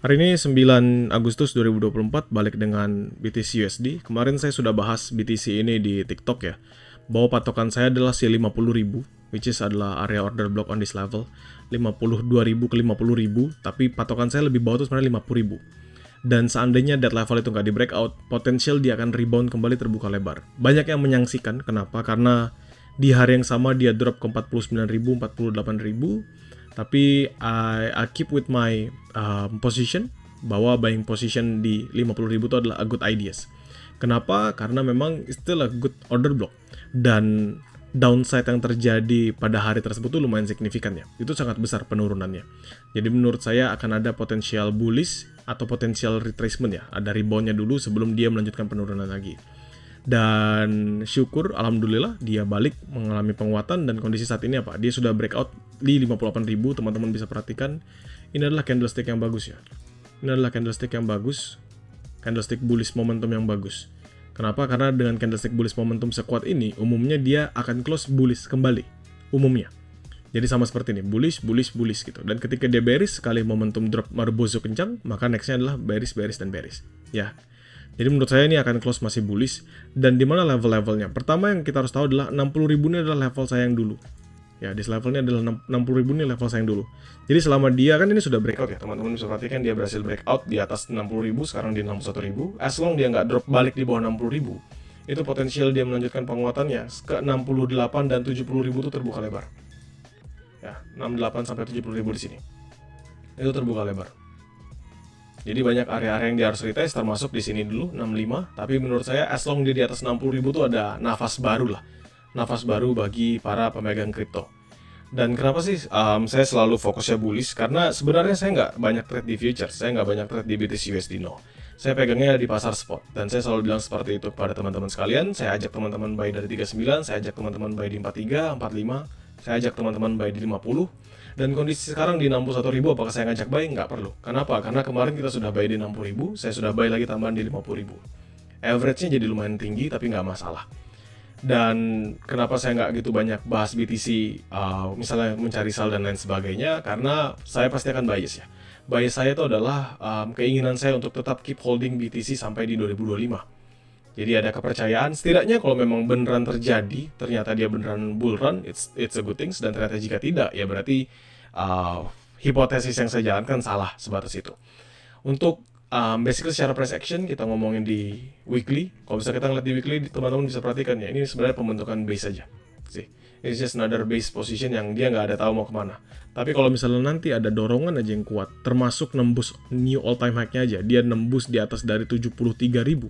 Hari ini 9 Agustus 2024 balik dengan BTC USD. Kemarin saya sudah bahas BTC ini di TikTok ya. Bahwa patokan saya adalah si 50.000, which is adalah area order block on this level. 52.000 ke 50.000, tapi patokan saya lebih bawah itu sebenarnya 50.000. Dan seandainya that level itu nggak di breakout, potensial dia akan rebound kembali terbuka lebar. Banyak yang menyangsikan, kenapa? Karena di hari yang sama dia drop ke 49.000, 48.000. Tapi I keep with my position bahwa buying position di 50.000 itu adalah a good ideas. Kenapa? Karena memang still a good order block. Dan downside yang terjadi pada hari tersebut itu lumayan signifikan ya. Itu sangat besar penurunannya. Jadi menurut saya akan ada potensial bullish atau potensial retracement ya. Ada reboundnya dulu sebelum dia melanjutkan penurunan lagi. Dan syukur alhamdulillah dia balik mengalami penguatan dan kondisi saat ini apa? Dia sudah breakout di 58.000, teman-teman bisa perhatikan. Ini adalah candlestick yang bagus ya. Ini adalah candlestick yang bagus. Candlestick bullish momentum yang bagus. Kenapa? Karena dengan candlestick bullish momentum sekuat ini, umumnya dia akan close bullish kembali. Umumnya. Jadi sama seperti ini, bullish, bullish, bullish gitu. Dan ketika dia bearish, sekali momentum drop marubozo kencang, maka nextnya adalah bearish, bearish, dan bearish. Ya. Jadi menurut saya ini akan close masih bullish. Dan di mana level-levelnya? Pertama yang kita harus tahu adalah 60.000 ini adalah level saya yang dulu. Ya, di levelnya adalah 60.000 ini level saya yang dulu. Jadi selama dia kan ini sudah breakout ya, teman-teman bisa perhatikan dia berhasil breakout di atas 60.000, sekarang di 61.000. As long dia nggak drop balik di bawah 60.000, itu potensial dia melanjutkan penguatannya ke 68 dan 70.000 itu terbuka lebar. Ya, 68 sampai 70.000 di sini. Itu terbuka lebar. Jadi banyak area-area yang dia harus retest, termasuk di sini dulu 65. Tapi menurut saya as long dia di atas 60.000 itu ada nafas baru lah. Nafas baru bagi para pemegang kripto. Dan kenapa sih saya selalu fokusnya bullish? Karena sebenarnya saya nggak banyak trade di futures, saya nggak banyak trade di BTC USD no. Saya pegangnya di pasar spot. Dan saya selalu bilang seperti itu kepada teman-teman sekalian. Saya ajak teman-teman buy dari 39, saya ajak teman-teman buy di 43, 45, saya ajak teman-teman buy di 50. Dan kondisi sekarang di 61.000, apakah saya ngajak buy? Nggak perlu. Kenapa? Karena kemarin kita sudah buy di 60.000, saya sudah buy lagi tambahan di 50.000. Average-nya jadi lumayan tinggi, tapi nggak masalah. Dan kenapa saya nggak gitu banyak bahas BTC, misalnya mencari sell dan lain sebagainya, karena saya pasti akan bias ya. Bias saya itu adalah keinginan saya untuk tetap keep holding BTC sampai di 2025. Jadi ada kepercayaan, setidaknya kalau memang beneran terjadi, ternyata dia beneran bull run, it's a good things, dan ternyata jika tidak, ya berarti hipotesis yang saya jalankan salah sebatas itu. Untuk basically secara price action, kita ngomongin di weekly. Kalau bisa kita ngeliat di weekly, teman-teman bisa perhatikan ya, ini sebenarnya pembentukan base aja. See, it's just another base position yang dia nggak ada tahu mau kemana. Tapi kalau misalnya nanti ada dorongan aja yang kuat, termasuk nembus new all time high-nya aja, dia nembus di atas dari 73.000.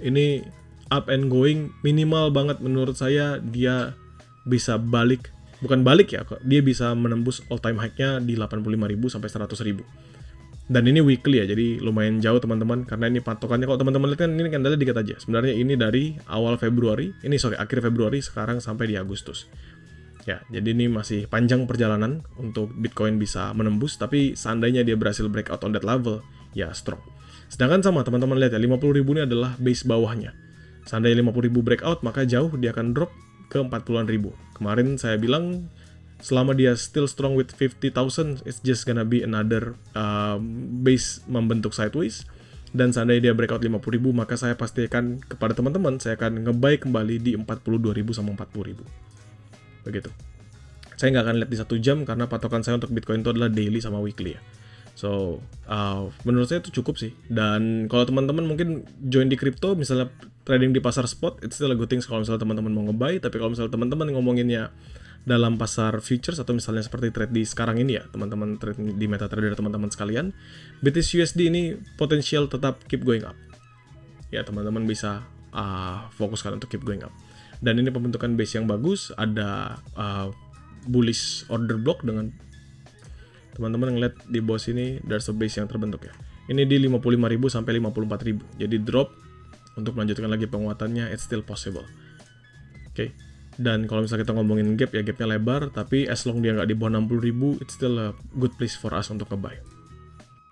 Ini up and going, minimal banget menurut saya dia bisa balik, bukan balik ya, dia bisa menembus all time high-nya di 85.000 sampai 100.000. Dan ini weekly ya, jadi lumayan jauh teman-teman, karena ini patokannya kalau teman-teman lihat kan ini candlenya dikit aja. Sebenarnya ini dari awal Februari, akhir Februari sekarang sampai di Agustus. Ya, jadi ini masih panjang perjalanan untuk Bitcoin bisa menembus, tapi seandainya dia berhasil breakout on that level, ya strong. Sedangkan sama teman-teman lihat ya, 50.000 ini adalah base bawahnya. Seandainya 50.000 breakout, maka jauh dia akan drop ke 40.000. Kemarin saya bilang, selama dia still strong with 50,000, it's just gonna be another base membentuk sideways. Dan seandainya dia breakout 50.000, maka saya pastikan kepada teman-teman, saya akan nge-buy kembali di 42.000 sama 40.000. Begitu. Saya nggak akan lihat di 1 jam, karena patokan saya untuk Bitcoin itu adalah daily sama weekly ya. So, menurut saya itu cukup sih. Dan kalau teman-teman mungkin join di crypto, misalnya trading di pasar spot, it's still a good thing kalau misalnya teman-teman mau nge-buy. Tapi kalau misalnya teman-teman ngomonginnya dalam pasar futures, atau misalnya seperti trade di sekarang ini ya, teman-teman trade di MetaTrader teman-teman sekalian, BTC USD ini potensial tetap keep going up. Ya, teman-teman bisa fokuskan untuk keep going up. Dan ini pembentukan base yang bagus, ada bullish order block dengan teman-teman ngeliat di bawah sini, there's a base yang terbentuk ya. Ini di 55.000 sampai 54.000. Jadi drop untuk melanjutkan lagi penguatannya, it's still possible. Oke. Dan kalau misalnya kita ngomongin gap ya, gapnya lebar, tapi as long dia nggak di bawah 60.000, it's still a good place for us untuk nge-buy.